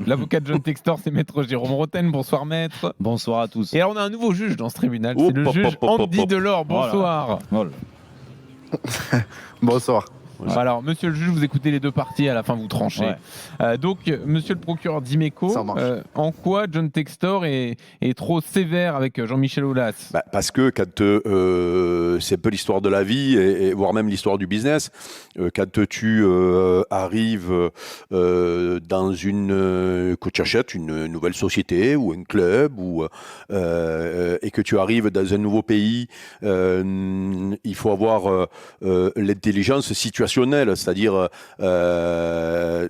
L'avocat de John Textor, c'est Maître Jérôme Roten. Bonsoir Maître. Bonsoir à tous. Et alors on a un nouveau juge dans ce tribunal, c'est le juge Andy Delors. Bonsoir. Voilà. Bonsoir. Voilà, alors, monsieur le juge, vous écoutez les deux parties, à la fin vous tranchez. Ouais. Donc, monsieur le procureur Dimeco, Ça marche. en quoi John Textor est trop sévère avec Jean-Michel Aulas? Parce que quand c'est un peu l'histoire de la vie, et voire même l'histoire du business, quand tu arrives que tu achètes une nouvelle société ou un club, et que tu arrives dans un nouveau pays, il faut avoir l'intelligence situationnelle, c'est-à-dire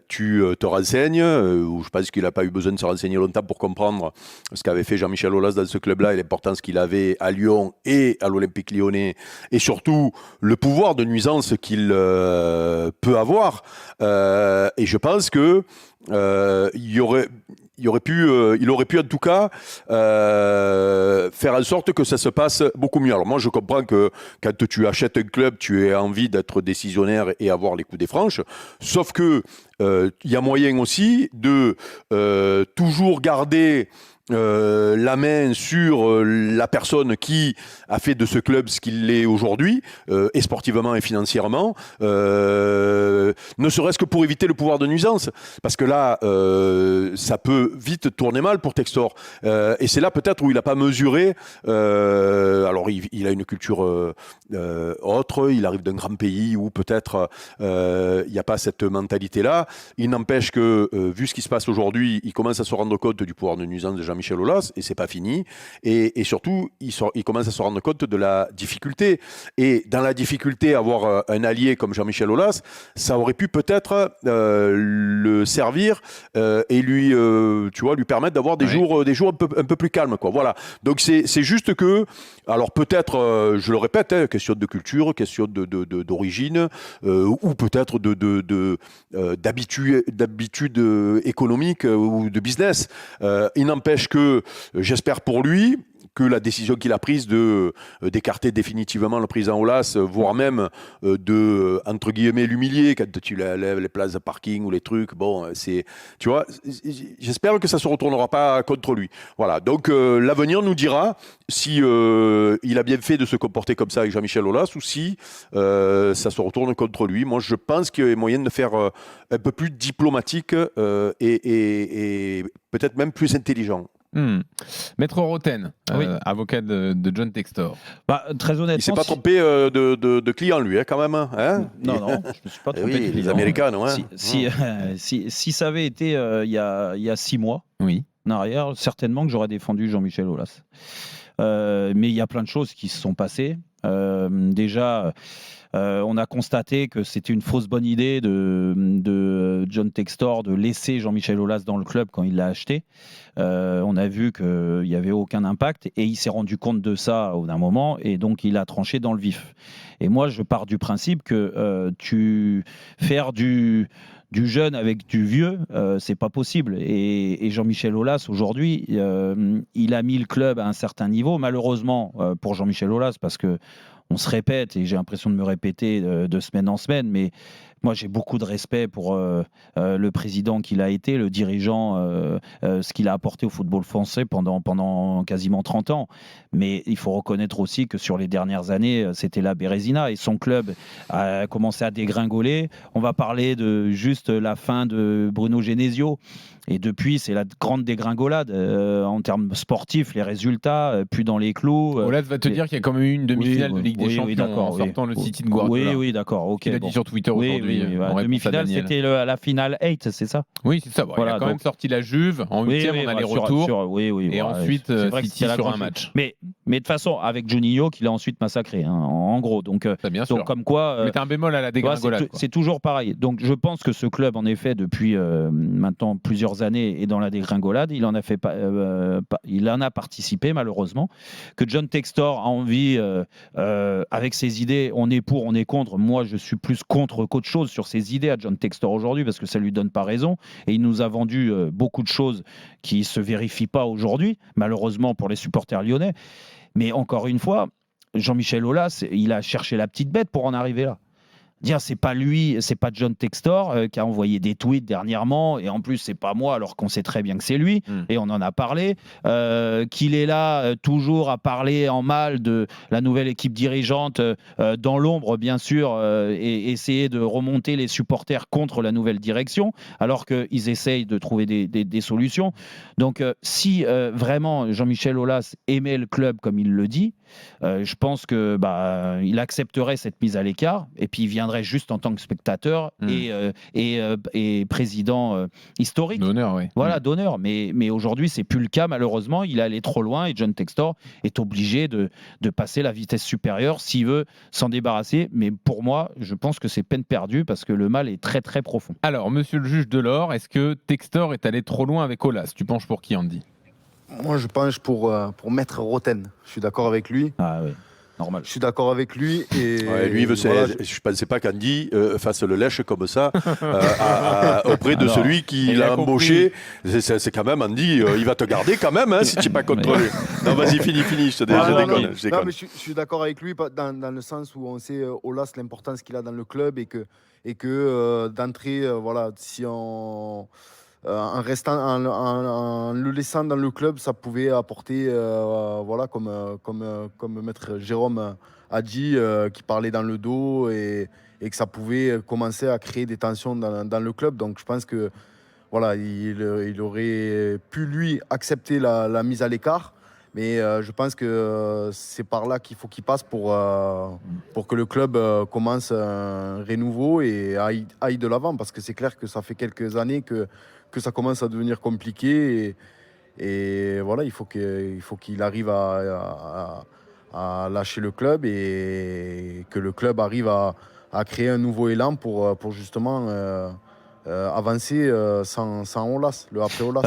tu te renseignes, ou je pense qu'il n'a pas eu besoin de se renseigner longtemps pour comprendre ce qu'avait fait Jean-Michel Aulas dans ce club-là et l'importance qu'il avait à Lyon et à l'Olympique Lyonnais, et surtout le pouvoir de nuisance qu'il peut avoir. Et je pense que il aurait pu en tout cas faire en sorte que ça se passe beaucoup mieux. Alors moi je comprends que quand tu achètes un club, tu as envie d'être décisionnaire et avoir les coups des franches, sauf que il y a moyen aussi de toujours garder la main sur la personne qui a fait de ce club ce qu'il est aujourd'hui, et sportivement et financièrement, ne serait-ce que pour éviter le pouvoir de nuisance, parce que là ça peut vite tourner mal pour Textor, et c'est là peut-être où il n'a pas mesuré. Alors il a une culture autre, il arrive d'un grand pays où peut-être il n'y a pas cette mentalité-là. Il n'empêche que vu ce qui se passe aujourd'hui, il commence à se rendre compte du pouvoir de nuisance de Jean-Michel Aulas, et c'est pas fini, et surtout il commence à se rendre compte de la difficulté, et dans la difficulté, avoir un allié comme Jean-Michel Aulas, ça aurait pu peut-être le servir et lui permettre d'avoir des jours un peu plus calmes, quoi. Voilà, donc c'est juste que, alors peut-être je le répète, question de culture, question d'origine, ou peut-être d'habitude économique ou de business. Il n'empêche que j'espère pour lui que la décision qu'il a prise d'écarter définitivement le président Aulas, voire même de, entre guillemets, l'humilier quand tu lèves les places de parking ou les trucs, tu vois, j'espère que ça ne se retournera pas contre lui. Voilà, donc l'avenir nous dira si il a bien fait de se comporter comme ça avec Jean-Michel Aulas, ou si ça se retourne contre lui. Moi, je pense qu'il y a moyen de faire un peu plus diplomatique et peut-être même plus intelligent. Maître Roten, avocat de John Textor. Très honnêtement, il ne s'est pas trompé de client, lui, quand même. Hein, non, je ne me suis pas trompé de client. Les Américains, non, hein. Si ça avait été il y a 6 mois en arrière, certainement que j'aurais défendu Jean-Michel Aulas. Mais il y a plein de choses qui se sont passées. Déjà, on a constaté que c'était une fausse bonne idée de John Textor de laisser Jean-Michel Aulas dans le club quand il l'a acheté. On a vu qu'il n'y avait aucun impact, et il s'est rendu compte de ça au bout d'un moment, et donc il a tranché dans le vif. Et moi, je pars du principe que faire du jeune avec du vieux, c'est pas possible. Et Jean-Michel Aulas, aujourd'hui, il a mis le club à un certain niveau, malheureusement pour Jean-Michel Aulas, parce que on se répète, et j'ai l'impression de me répéter de semaine en semaine, mais moi j'ai beaucoup de respect pour le président qu'il a été, le dirigeant, ce qu'il a apporté au football français pendant quasiment 30 ans. Mais il faut reconnaître aussi que sur les dernières années, c'était la Bérésina, et son club a commencé à dégringoler. On va parler de juste la fin de Bruno Genesio. Et depuis, c'est la grande dégringolade en termes sportifs, les résultats, plus dans les clous. Aulas va te dire qu'il y a quand même eu une demi-finale de Ligue des Champions en sortant le City de Guardiola. Oui, d'accord. Okay, il a dit sur Twitter aujourd'hui. Demi-finale, c'était la finale 8, c'est ça? Oui, c'est ça. Il a quand même sorti la Juve en 8e en aller-retour. Et ensuite, City sur un match. Mais de toute façon, avec Juninho, qu'il a ensuite massacré, en gros. Donc, bien sûr. Comme quoi. Mais t'as un bémol à la dégringolade. C'est toujours pareil. Donc, je pense que ce club, en effet, depuis maintenant plusieurs années, est dans la dégringolade. Il en a participé, malheureusement. Que John Textor a envie, avec ses idées, on est pour, on est contre. Moi, je suis plus contre qu'autre chose sur ses idées à John Textor aujourd'hui, parce que ça lui donne pas raison. Et il nous a vendu beaucoup de choses qui se vérifient pas aujourd'hui, malheureusement pour les supporters lyonnais. Mais encore une fois, Jean-Michel Aulas, il a cherché la petite bête pour en arriver là. dire c'est pas lui, c'est pas John Textor qui a envoyé des tweets dernièrement, et en plus c'est pas moi alors qu'on sait très bien que c'est lui, et on en a parlé, qu'il est là toujours à parler en mal de la nouvelle équipe dirigeante dans l'ombre bien sûr, et essayer de remonter les supporters contre la nouvelle direction alors qu'ils essayent de trouver des solutions. Donc si vraiment Jean-Michel Aulas aimait le club comme il le dit, je pense que il accepterait cette mise à l'écart et puis il viendrait juste en tant que spectateur et président historique. D'honneur, oui. Voilà, d'honneur. Mais aujourd'hui, c'est plus le cas, malheureusement. Il est allé trop loin et John Textor est obligé de passer la vitesse supérieure s'il veut s'en débarrasser. Mais pour moi, je pense que c'est peine perdue parce que le mal est très, très profond. Alors, monsieur le juge Delors, est-ce que Textor est allé trop loin avec Aulas? Tu penches pour qui, Andy? Moi, je penche pour Maître Roten. Je suis d'accord avec lui. Ah oui. Normal. Je suis d'accord avec lui. Et lui, il veut voilà, je ne pensais pas qu'Andy fasse le lèche comme ça auprès de celui qui l'a embauché. C'est quand même, Andy, il va te garder quand même si tu n'es pas contrôlé. Non, vas-y, finis, je déconne. Non, mais je suis d'accord avec lui dans le sens où on sait Aulas l'importance qu'il a dans le club et que d'entrée, voilà, si on... en le laissant dans le club, ça pouvait apporter, voilà, comme maître Jérôme a dit, qui parlait dans le dos et que ça pouvait commencer à créer des tensions dans le club. Donc je pense que voilà, il aurait pu lui accepter la mise à l'écart. Mais je pense que c'est par là qu'il faut qu'il passe pour que le club commence un renouveau et aille de l'avant. Parce que c'est clair que ça fait quelques années que ça commence à devenir compliqué. Et voilà, il faut qu'il arrive à lâcher le club et que le club arrive à créer un nouveau élan pour justement avancer sans Aulas, le après Aulas.